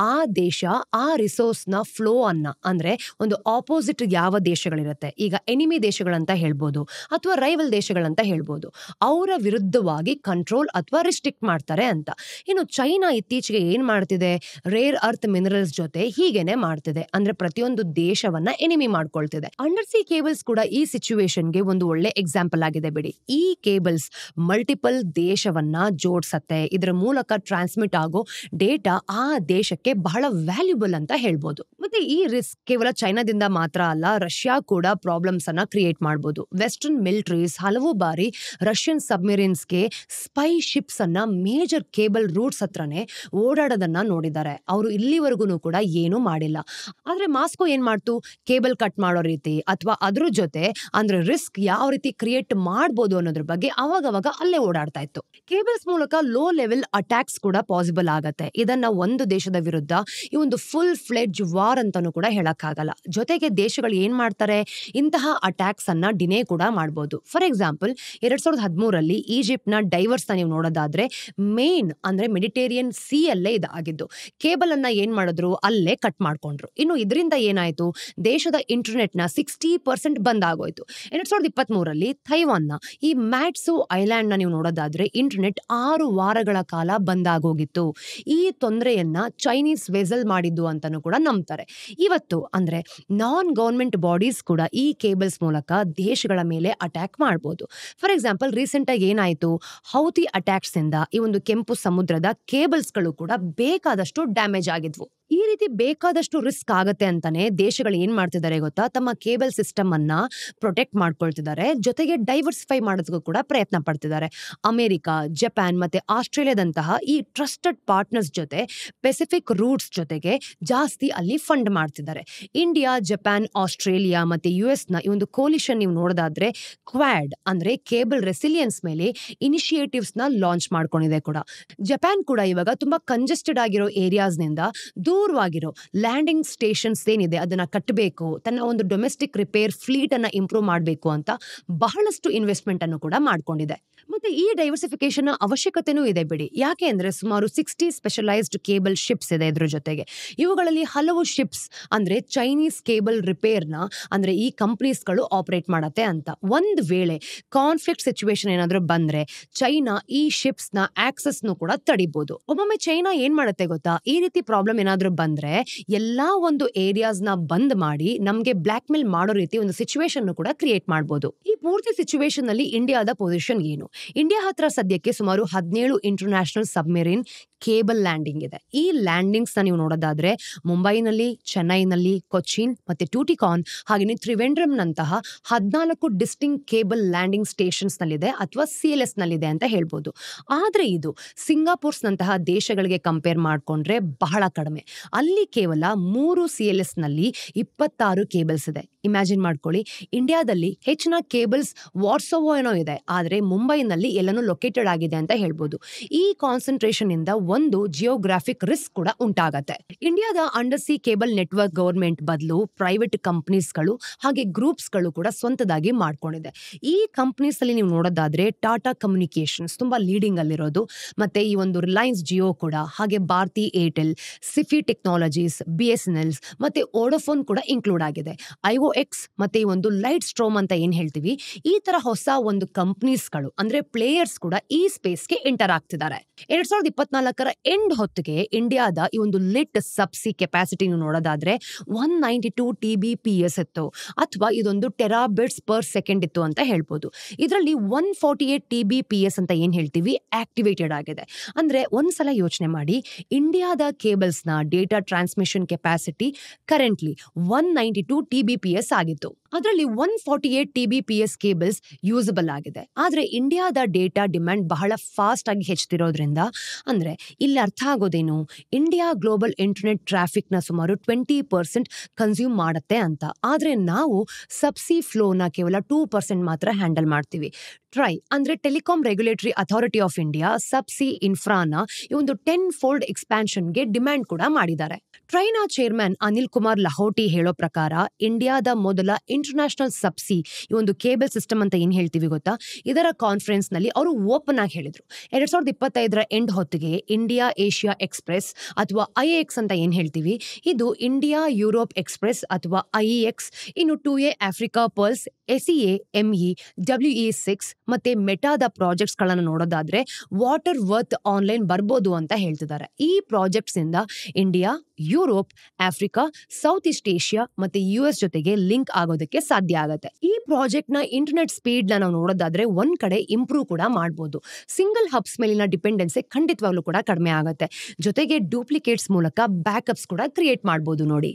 ಆ ದೇಶ ಆ ರಿಸೋರ್ಸ್ ನ ಫ್ಲೋ ಅನ್ನ ಅಂದ್ರೆ ಒಂದು ಆಪೋಸಿಟ್ ಯಾವ ದೇಶಗಳಿರುತ್ತೆ, ಈಗ ಎನಿಮಿ ದೇಶಗಳಂತ ಹೇಳ್ಬೋದು ಅಥವಾ ರೈವಲ್ ದೇಶಗಳಂತ ಹೇಳ್ಬೋದು, ಅವರ ವಿರುದ್ಧವಾಗಿ ಕಂಟ್ರೋಲ್ ಅಥವಾ ರಿಸ್ಟ್ರಿಕ್ಟ್ ಮಾಡ್ತಾರೆ ಅಂತ. ಇನ್ನು ಚೈನಾ ಇತ್ತೀಚೆಗೆ ಏನ್ ಮಾಡ್ತಿದೆ, ರೇರ್ ಅರ್ತ್ ಮಿನರಲ್ಸ್ ಜೊತೆ ಹೀಗೇನೆ ಮಾಡ್ತಿದೆ. ಅಂದ್ರೆ ಪ್ರತಿಯೊಂದು ದೇಶವನ್ನ ಎನಿಮಿ ಮಾಡ್ಕೊಳ್ತಿದೆ. ಅಂಡರ್ ಸಿ ಕೇಬಲ್ಸ್ ಕೂಡ ಈ ಸಿಚುವೇಶನ್ಗೆ ಒಂದು ಒಳ್ಳೆ ಎಕ್ಸಾಂಪಲ್ ಆಗಿದೆ ಬಿಡಿ. ಈ ಕೇಬಲ್ಸ್ ಮಲ್ಟಿಪಲ್ ದೇಶವನ್ನ ಜೋಡಿಸತ್ತೆ. ಇದರ ಮೂಲಕ ಟ್ರಾನ್ಸ್ಮಿಟ್ ಆಗೋ ಡೇಟಾ ಆ ದೇಶಕ್ಕೆ ಬಹಳ ವ್ಯಾಲ್ಯೂಬಲ್ ಅಂತ ಹೇಳ್ಬೋದು. ಮತ್ತೆ ಈ ರಿಸ್ಕ್ ಕೇವಲ ಚೈನಾದಿಂದ ಮಾತ್ರ ಅಲ್ಲ, ರಷ್ಯಾ ಕೂಡ ಪ್ರಾಬ್ಲಮ್ಸ್ ಅನ್ನ ಕ್ರಿಯೇಟ್ ಮಾಡಬಹುದು. ವೆಸ್ಟರ್ನ್ ಮಿಲಿಟರೀಸ್ ಹಲವು ಬಾರಿ ರಷ್ಯನ್ ಸಬ್ಮೆರಿನ್ಸ್ಗೆ ಸ್ಪೈ ಶಿಪ್ಸ್ ಅನ್ನ ಮೇಜರ್ ಕೇಬಲ್ ರೂಟ್ಸ್ ಹತ್ರನೇ ಓಡಾಡೋದನ್ನ ನೋಡಿದ್ದಾರೆ. ಅವರು ಇಲ್ಲಿವರೆಗೂ ಕೂಡ ಏನೂ ಮಾಡಿಲ್ಲ. ಆದ್ರೆ ಮಾಸ್ಕೋ ಏನ್ ಮಾಡ್ತು, ಕೇಬಲ್ ಕಟ್ ಮಾಡೋ ರೀತಿ ಅಥವಾ ಅದ್ರ ಜೊತೆ ಅಂದ್ರೆ ರಿಸ್ಕ್ ಯಾವ ರೀತಿ ಕ್ರಿಯೇಟ್ ಮಾಡಬಹುದು ಅನ್ನೋದ್ರ ಬಗ್ಗೆ ಅವಾಗವಾಗ ಅಲ್ಲೇ ಓಡಾಡ್ತಾ ಇತ್ತು. ಕೇಬಲ್ಸ್ ಮೂಲಕ ಲೋ ಲೆವೆಲ್ ಅಟ್ಯಾಕ್ಸ್ ಕೂಡ ಪಾಸಿಬಲ್ ಆಗತ್ತೆ. ಇದನ್ನ ಒಂದು ದೇಶದ ವಿರುದ್ಧ ಈ ಒಂದು ಫುಲ್ ಫ್ಲೆಡ್ಜ್ ವಾರ್ ಅಂತಾನೂ ಕೂಡ ಹೇಳಕ್ಕಾಗಲ್ಲ. ಜೊತೆಗೆ ದೇಶಗಳು ಏನ್ ಮಾಡ್ತಾರೆ, ಇಂತಹ ಅಟ್ಯಾಕ್ಸ್ ಅನ್ನ ಡಿನೇ ಕೂಡ ಮಾಡಬಹುದು. ಫಾರ್ ಎಕ್ಸಾಂಪಲ್ 2013 ಈಜಿಪ್ಟ್ ನ ಡೈವರ್ಸ್ ನೀವು ನೋಡೋದಾದ್ರೆ ಮೇನ್ ಅಂದ್ರೆ ಮೆಡಿಟೇರಿಯನ್ ಸಿ ಅಲ್ಲೇ ಇದಾಗಿದ್ದು. ಕೇಬಲ್ ಅನ್ನ ಏನ್ ಮಾಡಿದ್ರು, ಅಲ್ಲೇ ಕಟ್ ಮಾಡ್ಕೊಂಡ್ರು. ಇನ್ನು ಇದರಿಂದ ಏನಾಯ್ತು, ದೇಶದ ಇಂಟರ್ನೆಟ್ ನ 60% ಬಂದ್ ಆಗೋಯ್ತು. 2023 ಥೈವಾನ್ ನ ಈ ಮ್ಯಾಟ್ಸು ಐಲ್ಯಾಂಡ್ ನ ನೀವು ನೋಡೋದಾದ್ರೆ ಇಂಟರ್ನೆಟ್ 6 ವಾರಗಳ ಕಾಲ ಬಂದ್ ಆಗೋಗಿತ್ತು. ಈ ತೊಂದರೆಯನ್ನ ಚೈನೀಸ್ ವೆಸಲ್ ಮಾಡಿದ್ದು ಅಂತಾನೂ ಕೂಡ ನಂಬ್ತಾರೆ. ಇವತ್ತು ಅಂದ್ರೆ ನಾನ್ ಗವರ್ಮೆಂಟ್ ಬಾಡೀಸ್ ಕೂಡ ಈ ಕೇಬಲ್ಸ್ ಮೂಲಕ ದೇಶಗಳ ಮೇಲೆ ಅಟ್ಯಾಕ್ ಮಾಡಬಹುದು. ಫಾರ್ ಎಕ್ಸಾಂಪಲ್ ರೀಸೆಂಟ್ ಆಗಿ ಏನಾಯ್ತು, ಹೌತಿ ಅಟ್ಯಾಕ್ಸ್ ಇಂದ ಈ ಒಂದು ಕೆಂಪು ಸಮುದ್ರದ ಕೇಬಲ್ಸ್ ಗಳು ಕೂಡ ಬೇಕಾದಷ್ಟು ಡ್ಯಾಮೇಜ್ ಆಗಿದ್ವು. ಈ ರೀತಿ ಬೇಕಾದಷ್ಟು ರಿಸ್ಕ್ ಆಗತ್ತೆ ಅಂತಾನೆ ದೇಶಗಳು ಏನ್ ಮಾಡ್ತಿದ್ದಾರೆ ಗೊತ್ತಾ, ತಮ್ಮ ಕೇಬಲ್ ಸಿಸ್ಟಮ್ ಅನ್ನ ಪ್ರೊಟೆಕ್ಟ್ ಮಾಡ್ಕೊಳ್ತಿದ್ದಾರೆ. ಜೊತೆಗೆ ಡೈವರ್ಸಿಫೈ ಮಾಡೋದಕ್ಕೂ ಕೂಡ ಪ್ರಯತ್ನ ಪಡ್ತಿದ್ದಾರೆ. ಅಮೆರಿಕ, ಜಪಾನ್ ಮತ್ತೆ ಆಸ್ಟ್ರೇಲಿಯಾದಂತಹ ಈ ಟ್ರಸ್ಟೆಡ್ ಪಾರ್ಟ್ನರ್ಸ್ ಜೊತೆ ಪೆಸಿಫಿಕ್ ರೂಟ್ಸ್ ಜೊತೆಗೆ ಜಾಸ್ತಿ ಅಲ್ಲಿ ಫಂಡ್ ಮಾಡ್ತಿದ್ದಾರೆ. ಇಂಡಿಯಾ, ಜಪಾನ್, ಆಸ್ಟ್ರೇಲಿಯಾ ಮತ್ತೆ US ನ ಈ ಒಂದು ಕೋಲಿಷನ್ ನೀವು ನೋಡೋದಾದ್ರೆ ಕ್ವಾಡ್ ಅಂದ್ರೆ ಕೇಬಲ್ ರೆಸಿಲಿಯನ್ಸ್ ಮೇಲೆ ಇನಿಷಿಯೇಟಿವ್ಸ್ ನ ಲಾಂಚ್ ಮಾಡ್ಕೊಂಡಿದೆ ಕೂಡ. ಜಪಾನ್ ಕೂಡ ಇವಾಗ ತುಂಬಾ ಕಂಜೆಸ್ಟೆಡ್ ಆಗಿರೋ ಏರಿಯಾಸ್ ನಿಂದ ದೂರವಾಗಿರೋ ಲ್ಯಾಂಡಿಂಗ್ ಸ್ಟೇಷನ್ಸ್ ಏನಿದೆ ಅದನ್ನ ಕಟ್ಟಬೇಕು, ತನ್ನ ಒಂದು ಡೊಮೆಸ್ಟಿಕ್ ರಿಪೇರ್ ಫ್ಲೀಟ್ ಅನ್ನ ಇಂಪ್ರೂವ್ ಮಾಡಬೇಕು ಅಂತ ಬಹಳಷ್ಟು ಇನ್ವೆಸ್ಟ್ಮೆಂಟ್ ಅನ್ನು ಕೂಡ ಮಾಡ್ಕೊಂಡಿದೆ. ಮತ್ತೆ ಈ ಡೈವರ್ಸಿಫಿಕೇಶನ್ ಅವಶ್ಯಕತೆನೂ ಇದೆ ಬಿಡಿ. ಯಾಕೆ ಅಂದ್ರೆ ಸುಮಾರು 60 ಸ್ಪೆಷಲೈಸ್ಡ್ ಕೇಬಲ್ ಶಿಪ್ಸ್ ಇದೆ. ಇದ್ರ ಜೊತೆಗೆ ಇವುಗಳಲ್ಲಿ ಹಲವು ಶಿಪ್ಸ್ ಅಂದ್ರೆ ಚೈನೀಸ್ ಕೇಬಲ್ ರಿಪೇರ್ ನ ಅಂದ್ರೆ ಈ ಕಂಪನೀಸ್ ಗಳು ಆಪರೇಟ್ ಮಾಡತ್ತೆ ಅಂತ. ಒಂದ್ ವೇಳೆ ಕಾನ್ಫ್ಲಿಕ್ಟ್ ಸಿಚುವೇಶನ್ ಏನಾದ್ರೂ ಬಂದ್ರೆ ಚೈನಾ ಈ ಶಿಪ್ಸ್ ನ ಆಕ್ಸೆಸ್ ನು ಕೂಡ ತಡಿಬಹುದು. ಒಮ್ಮೊಮ್ಮೆ ಚೈನಾ ಏನ್ ಮಾಡುತ್ತೆ ಗೊತ್ತಾ, ಈ ರೀತಿ ಪ್ರಾಬ್ಲಮ್ ಏನಾದ್ರೂ ಬಂದ್ರೆ ಎಲ್ಲಾ ಒಂದು ಏರಿಯಾಸ್ ನ ಬಂದ್ ಮಾಡಿ ನಮ್ಗೆ ಬ್ಲಾಕ್ ಮೇಲ್ ಮಾಡೋ ರೀತಿ ಒಂದು ಸಿಚುವೇಶನ್ ಕೂಡ ಕ್ರಿಯೇಟ್ ಮಾಡಬಹುದು. ಈ ಪೂರ್ತಿ ಸಿಚುವೇಶನ್ ಅಲ್ಲಿ ಇಂಡಿಯಾದ ಪೊಸಿಷನ್ ಏನು? ಇಂಡಿಯಾ ಹತ್ರ ಸದ್ಯಕ್ಕೆ ಸುಮಾರು 17 ಇಂಟರ್ನ್ಯಾಷನಲ್ ಸಬ್ಮೆರಿನ್ ಕೇಬಲ್ ಲ್ಯಾಂಡಿಂಗ್ ಇದೆ. ಈ ಲ್ಯಾಂಡಿಂಗ್ಸ್ ನೀವು ನೋಡೋದಾದ್ರೆ ಮುಂಬೈನಲ್ಲಿ, ಚೆನ್ನೈನಲ್ಲಿ, ಕೊಚ್ಚಿನ್ ಮತ್ತೆ ಟೂಟಿಕಾನ್ ಹಾಗೆ ತ್ರಿವೆಂಡ್ರಂ ನಂತಹ 14 ಡಿಸ್ಟಿಂಕ್ಟ್ ಕೇಬಲ್ ಲ್ಯಾಂಡಿಂಗ್ ಸ್ಟೇಷನ್ಸ್ ನಲ್ಲಿದೆ ಅಥವಾ CLS ನಲ್ಲಿದೆ ಅಂತ ಹೇಳ್ಬೋದು. ಆದ್ರೆ ಇದು ಸಿಂಗಾಪುರ್ಸ್ ನಂತಹ ದೇಶಗಳಿಗೆ ಕಂಪೇರ್ ಮಾಡ್ಕೊಂಡ್ರೆ ಬಹಳ ಕಡಿಮೆ. ಅಲ್ಲಿ ಕೇವಲ 3 CLS ನಲ್ಲಿ 26 ಕೇಬಲ್ಸ್ ಇದೆ. ಇಮ್ಯಾಜಿನ್ ಮಾಡ್ಕೊಳ್ಳಿ, ಇಂಡಿಯಾದಲ್ಲಿ ಹೆಚ್ಚಿನ ಕೇಬಲ್ಸ್ ವಾಟ್ಸೋವೋ ಏನೋ ಇದೆ, ಆದ್ರೆ ಮುಂಬೈನಲ್ಲಿ ಎಲ್ಲನೂ ಲೊಕೇಟೆಡ್ ಆಗಿದೆ ಅಂತ ಹೇಳ್ಬೋದು. ಈ ಕಾನ್ಸಂಟ್ರೇಷನ್ ಇಂದ ಒಂದು ಜಿಯೋಗ್ರಾಫಿಕ್ ರಿಸ್ಕ್ ಕೂಡ ಉಂಟಾಗತ್ತೆ. ಇಂಡಿಯಾದ under C cable network government ಬದಲು ಪ್ರೈವೇಟ್ ಕಂಪನೀಸ್ ಗಳು ಹಾಗೆ ಗ್ರೂಪ್ಸ್ ಗಳು ಕೂಡ ಸ್ವಂತದಾಗಿ ಮಾಡ್ಕೊಂಡಿದೆ. ಈ ಕಂಪನೀಸ್ ಅಲ್ಲಿ ನೀವು ನೋಡೋದಾದ್ರೆ ಟಾಟಾ ಕಮ್ಯುನಿಕೇಶನ್ಸ್ ತುಂಬಾ ಲೀಡಿಂಗ್ ಅಲ್ಲಿರೋದು, ಮತ್ತೆ ಈ ಒಂದು ರಿಲಯನ್ಸ್ ಜಿಯೋ ಕೂಡ, ಹಾಗೆ ಭಾರತಿ ಏರ್ಟೆಲ್, ಸಿಫಿ ಟೆಕ್ನಾಲಜೀಸ್, BSNL ಮತ್ತೆ ವೋಡಾಫೋನ್ ಕೂಡ ಇನ್ಕ್ಲೂಡ್ ಆಗಿದೆ. IOX ಮತ್ತೆ ಈ ಒಂದು ಲೈಟ್ ಸ್ಟ್ರೋಮ್ ಅಂತ ಏನ್ ಹೇಳ್ತೀವಿ, ಈ ತರ ಹೊಸ ಒಂದು ಕಂಪನೀಸ್ ಗಳು ಅಂದ್ರೆ ಪ್ಲೇಯರ್ಸ್ ಕೂಡ ಈ ಸ್ಪೇಸ್ಗೆ ಎಂಟರ್ ಆಗ್ತಿದ್ದಾರೆ. 2024 ಎಂಡ್ ಹೊತ್ತಿಗೆ ಇಂಡಿಯಾದ ಈ ಒಂದು ಲಿಟ್ ಸಬ್ಸಿ ಕೆಪಾಸಿಟಿ ನೋಡೋದಾದ್ರೆ 192 TBPS ಇತ್ತು, ಅಥವಾ ಇದೊಂದು ಟೆರಾಬಿಟ್ಸ್ ಪರ್ ಸೆಕೆಂಡ್ ಇತ್ತು ಅಂತ ಹೇಳ್ಬೋದು. ಇದರಲ್ಲಿ 148 TBPS ಅಂತ ಏನ್ ಹೇಳ್ತೀವಿ ಆಕ್ಟಿವೇಟೆಡ್ ಆಗಿದೆ. ಅಂದ್ರೆ ಒಂದ್ಸಲ ಯೋಚನೆ ಮಾಡಿ, ಇಂಡಿಯಾದ ಕೇಬಲ್ಸ್ ನ data transmission capacity currently 192 TBPS ಆಗಿತ್ತು. ಅದರಲ್ಲಿ 148 TBPS ಕೇಬಲ್ಸ್ ಯೂಸಬಲ್ ಆಗಿದೆ. ಆದ್ರೆ ಇಂಡಿಯಾದ ಡೇಟಾ ಡಿಮ್ಯಾಂಡ್ ಬಹಳ ಫಾಸ್ಟ್ ಆಗಿ ಹೆಚ್ಚುತ್ತಿರೋದ್ರಿಂದ ಅಂದ್ರೆ ಇಲ್ಲಿ ಅರ್ಥ ಆಗೋದೇನು, ಇಂಡಿಯಾ ಗ್ಲೋಬಲ್ ಇಂಟರ್ನೆಟ್ ಟ್ರಾಫಿಕ್ ನ ಸುಮಾರು 20% ಕನ್ಸ್ಯೂಮ್ ಮಾಡುತ್ತೆ ಅಂತ. ಆದ್ರೆ ನಾವು ಸಬ್ಸಿ ಫ್ಲೋನ ಕೇವಲ 2% ಮಾತ್ರ ಹ್ಯಾಂಡಲ್ ಮಾಡ್ತೀವಿ. ಟ್ರೈ ಅಂದ್ರೆ telecom regulatory authority of India subsea ಇನ್ಫ್ರಾನ ಈ ಒಂದು 10-fold ಎಕ್ಸ್ಪಾನ್ಷನ್ಗೆ ಡಿಮ್ಯಾಂಡ್ ಕೂಡ ಮಾಡಿದ್ದಾರೆ. ಟ್ರೈನ ಚೇರ್ಮನ್ ಅನಿಲ್ ಕುಮಾರ್ ಲಹೋಟಿ ಹೇಳೋ ಪ್ರಕಾರ ಇಂಡಿಯಾದ ಮೊದಲ ಇಂಟರ್ನ್ಯಾಷನಲ್ ಸಬ್ಸಿ ಈ ಒಂದು ಕೇಬಲ್ ಸಿಸ್ಟಮ್ ಅಂತ ಏನ್ ಹೇಳ್ತೀವಿ ಗೊತ್ತಾ, ಇದರ ಕಾನ್ಫರೆನ್ಸ್ ನಲ್ಲಿ ಅವರು ಓಪನ್ ಆಗಿ ಹೇಳಿದ್ರು 2025 ಎಂಡ್ ಹೊತ್ತಿಗೆ ಇಂಡಿಯಾ ಏಷ್ಯಾ ಎಕ್ಸ್ಪ್ರೆಸ್ ಅಥವಾ IAX ಅಂತ ಏನ್ ಹೇಳ್ತೀವಿ, ಇದು ಇಂಡಿಯಾ ಯುರೋಪ್ ಎಕ್ಸ್ಪ್ರೆಸ್ ಅಥವಾ IEX, ಇನ್ನು 2A Africa pearls, SEA, ME, WE6 ಮತ್ತೆ ಮೆಟಾದ ಪ್ರಾಜೆಕ್ಟ್ಸ್ ಗಳನ್ನ ನೋಡೋದಾದ್ರೆ ವಾಟರ್ ವರ್ತ್ ಆನ್ಲೈನ್ ಬರ್ಬೋದು ಅಂತ ಹೇಳ್ತಿದ್ದಾರೆ. ಈ ಪ್ರಾಜೆಕ್ಟ್ಸ್ ಇಂದ India, Europe, Africa, south East Asia ಮತ್ತೆ US ಜೊತೆಗೆ ಲಿಂಕ್ ಆಗೋದಕ್ಕೆ ಸಾಧ್ಯ ಆಗುತ್ತೆ. ಈ ಪ್ರಾಜೆಕ್ಟ್ ನ ಇಂಟರ್ನೆಟ್ ಸ್ಪೀಡ್ ನಾವು ನೋಡೋದಾದ್ರೆ ಒಂದ್ ಕಡೆ ಇಂಪ್ರೂವ್ ಕೂಡ ಮಾಡಬಹುದು. ಸಿಂಗಲ್ ಹಬ್ಸ್ ಮೇಲಿನ ಡಿಪೆಂಡೆನ್ಸಿ ಖಂಡಿತವಾಗ್ಲೂ ಕೂಡ ಕಡಿಮೆ ಆಗುತ್ತೆ. ಜೊತೆಗೆ ಡೂಪ್ಲಿಕೇಟ್ಸ್ ಮೂಲಕ ಬ್ಯಾಕಪ್ಸ್ ಕೂಡ ಕ್ರಿಯೇಟ್ ಮಾಡಬಹುದು. ನೋಡಿ,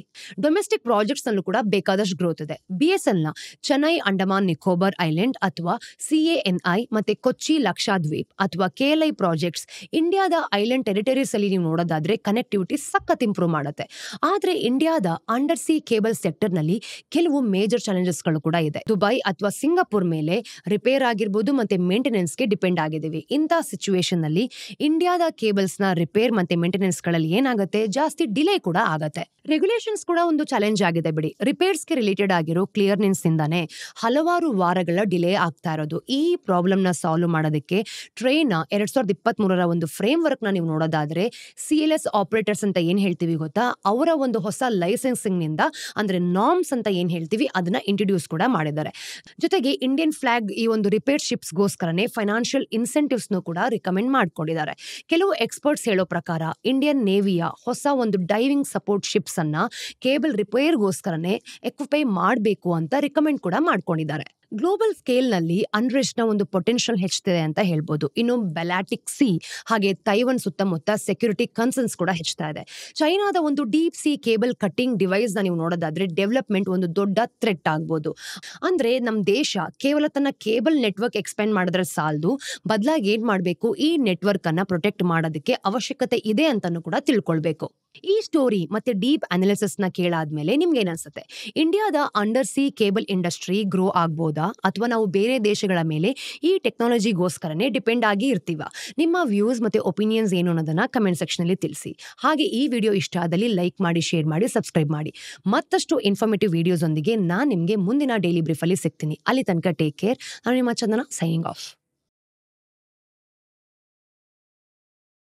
ಡೊಮೆಸ್ಟಿಕ್ ಪ್ರಾಜೆಕ್ಟ್ಸ್ ನಲ್ಲೂ ಕೂಡ ಬೇಕಾದಷ್ಟು ಗ್ರೋತ್ ಇದೆ. BSNL ನ ಚೆನ್ನೈ ಅಂಡಮಾನ್ ನಿಕೋಬಾರ್ ಐಲ್ಯಾಂಡ್ ಅಥವಾ CANI ಮತ್ತೆ ಕೊಚ್ಚಿ ಲಕ್ಷದ್ವೀಪ್ ಅಥವಾ KLI ಪ್ರಾಜೆಕ್ಟ್ಸ್ ಇಂಡಿಯಾದ ಐಲ್ಯಾಂಡ್ ಟೆರಿಟರೀಸ್ ಅಲ್ಲಿ ನೀವು ನೋಡೋದಾದ್ರೆ ಕನೆಕ್ಟಿವಿಟಿ ಸಖತ್ ಇಂಪ್ರೂವ್ ಮಾಡುತ್ತೆ. ಆದ್ರೆ ಇಂಡಿಯಾದ ಅಂಡರ್ ಸಿ ಕೇಬಲ್ ಸೆಕ್ಟರ್ ನಲ್ಲಿ ಕೆಲವು ಮೇಜರ್ ಚಾಲೆಂಜಸ್ ಗಳು ಕೂಡ ಇದೆ. ದುಬೈ ಅಥವಾ ಸಿಂಗಾಪುರ್ ಮೇಲೆ ರಿಪೇರ್ ಆಗಿರ್ಬೋದು ಮತ್ತೆ ಮೇಂಟೆನೆನ್ಸ್ ಗೆ ಡಿಪೆಂಡ್ ಆಗಿದ್ದೀವಿ. ಇಂಥ ಸಿಚುವೇಶನ್ ನಲ್ಲಿ ಇಂಡಿಯಾದ ಕೇಬಲ್ಸ್ ನ ರಿಪೇರ್ ಮತ್ತೆ ಮೇಂಟೆನೆನ್ಸ್ ಗಳಲ್ಲಿ ಏನಾಗುತ್ತೆ, ಜಾಸ್ತಿ ಡಿಲೇ ಕೂಡ ಆಗತ್ತೆ. ರೆಗ್ಯುಲೇಷನ್ಸ್ ಕೂಡ ಒಂದು ಚಾಲೆಂಜ್ ಆಗಿದೆ ಬಿಡಿ. ರಿಪೇರ್ಸ್ ಗೆ ರಿಲೇಟೆಡ್ ಆಗಿರೋ ಕ್ಲಿಯರ್ನೆನ್ಸ್ ಇಂದಾನೆ ಹಲವಾರು ವಾರಗಳ ಡಿಲೇ ಆಗ್ತಾ ಇರೋದು. ಈ ಪ್ರಾಬ್ಲಮ್ ನ ಸಾಲ್ವ್ ಮಾಡೋದಕ್ಕೆ ಟ್ರೈನ್ 2023 ಒಂದು ಫ್ರೇಮ್ ವರ್ಕ್ ನ ನೀವು ನೋಡೋದಾದ್ರೆ CLS ಆಪರೇಟರ್ಸ್ ಅಂತ ಏನ್ ಹೇಳ್ತೀವಿ ಗೊತ್ತಾ, ಅವರ ಒಂದು ಹೊಸ ಲೈಸೆನ್ಸಿಂಗ್ ನಿಂದ ಅಂದ್ರೆ ನಾರ್ಮ್ಸ್ ಅಂತ ಏನ್ ಹೇಳ್ತೀವಿ ಅದನ್ನ ಇಂಟ್ರೊಡ್ಯೂಸ್ ಕೂಡ ಮಾಡಿದ್ದಾರೆ. ಜೊತೆಗೆ ಇಂಡಿಯನ್ ಫ್ಲಾಗ್ ಈ ಒಂದು ರಿಪೇರ್ ಶಿಪ್ಸ್ ಗೋಸ್ಕರನೇ ಫೈನಾನ್ಷಿಯಲ್ ಇನ್ಸೆಂಟಿವ್ಸ್ ಕೂಡ ರಿಕಮೆಂಡ್ ಮಾಡ್ಕೊಂಡಿದ್ದಾರೆ. ಕೆಲವು ಎಕ್ಸ್ಪರ್ಟ್ಸ್ ಹೇಳೋ ಪ್ರಕಾರ ಇಂಡಿಯನ್ ನೇವಿಯ ಹೊಸ ಒಂದು ಡೈವಿಂಗ್ ಸಪೋರ್ಟ್ ಶಿಪ್ಸ್ ಅನ್ನ ಕೇಬಲ್ ರಿಪೇರ್ ಗೋಸ್ಕರನೇ ಎಕ್ವಿಪೈ ಮಾಡಬೇಕು ಅಂತ ರಿಕಮೆಂಡ್ ಕೂಡ ಮಾಡ್ಕೊಂಡಿದ್ದಾರೆ. ಗ್ಲೋಬಲ್ ಸ್ಕೇಲ್ ನಲ್ಲಿ ಅನ್ರೆಸ್ಟ್ ನ ಒಂದು ಪೊಟೆನ್ಷಿಯಲ್ ಹೆಚ್ಚುತ್ತಿದೆ ಅಂತ ಹೇಳ್ಬೋದು. ಇನ್ನು ಬೆಲಾಟಿಕ್ ಸಿ ಹಾಗೆ ತೈವಾನ್ ಸುತ್ತಮುತ್ತ ಸೆಕ್ಯೂರಿಟಿ ಕನ್ಸರ್ನ್ಸ್ ಕೂಡ ಹೆಚ್ಚುತ್ತಾ ಇದೆ. ಚೈನಾದ ಒಂದು deep C cable cutting device ನ ನೀವು ನೋಡೋದಾದ್ರೆ ಡೆವಲಪ್ಮೆಂಟ್ ಒಂದು ದೊಡ್ಡ ಥ್ರೆಟ್ ಆಗ್ಬೋದು. ಅಂದ್ರೆ ನಮ್ ದೇಶ ಕೇವಲ ತನ್ನ ಕೇಬಲ್ ನೆಟ್ವರ್ಕ್ ಎಕ್ಸ್ಪೆಂಡ್ ಮಾಡಿದ್ರೆ ಸಾಲದು, ಬದಲಾಗಿ ಏನ್ ಮಾಡ್ಬೇಕು, ಈ ನೆಟ್ವರ್ಕ್ ಅನ್ನ ಪ್ರೊಟೆಕ್ಟ್ ಮಾಡೋದಕ್ಕೆ ಅವಶ್ಯಕತೆ ಇದೆ ಅಂತಾನು ಕೂಡ ತಿಳ್ಕೊಳ್ಬೇಕು. ಈ ಸ್ಟೋರಿ ಮತ್ತೆ ಡೀಪ್ ಅನಾಲಿಸಿಸ್ ನ ಕೇಳಾದ್ಮೇಲೆ ನಿಮ್ಗೆ ಏನ್ಸುತ್ತೆ, ಇಂಡಿಯಾದ under C cable industry grow ಆಗ್ಬೋದಾ ಅಥವಾ ನಾವು ಬೇರೆ ದೇಶಗಳ ಮೇಲೆ ಈ ಟೆಕ್ನಾಲಜಿಗೋಸ್ಕರನೇ ಡಿಪೆಂಡ್ ಆಗಿ ಇರ್ತೀವ? ನಿಮ್ಮ ವ್ಯೂಸ್ ಮತ್ತೆ ಒಪಿನಿಯನ್ಸ್ ಏನು ಅನ್ನೋದನ್ನ ಕಮೆಂಟ್ ಸೆಕ್ಷನ್ ಅಲ್ಲಿ ತಿಳಿಸಿ. ಹಾಗೆ ಈ ವಿಡಿಯೋ ಇಷ್ಟ ಆದಲ್ಲಿ ಲೈಕ್ ಮಾಡಿ, ಶೇರ್ ಮಾಡಿ, ಸಬ್ಸ್ಕ್ರೈಬ್ ಮಾಡಿ. ಮತ್ತಷ್ಟು ಇನ್ಫಾರ್ಮೇಟಿವ್ ವಿಡಿಯೋಸ್ ಒಂದಿಗೆ ನಾನ್ ನಿಮ್ಗೆ ಮುಂದಿನ ಡೈಲಿ ಬ್ರೀಫ್ ಅಲ್ಲಿ ಸಿಗ್ತೀನಿ. ಅಲ್ಲಿ ತನಕ ಟೇಕ್ ಕೇರ್. ನಾನು ನಿಮ್ಮ ಚಂದನ, ಸೈನಿಂಗ್ ಆಫ್.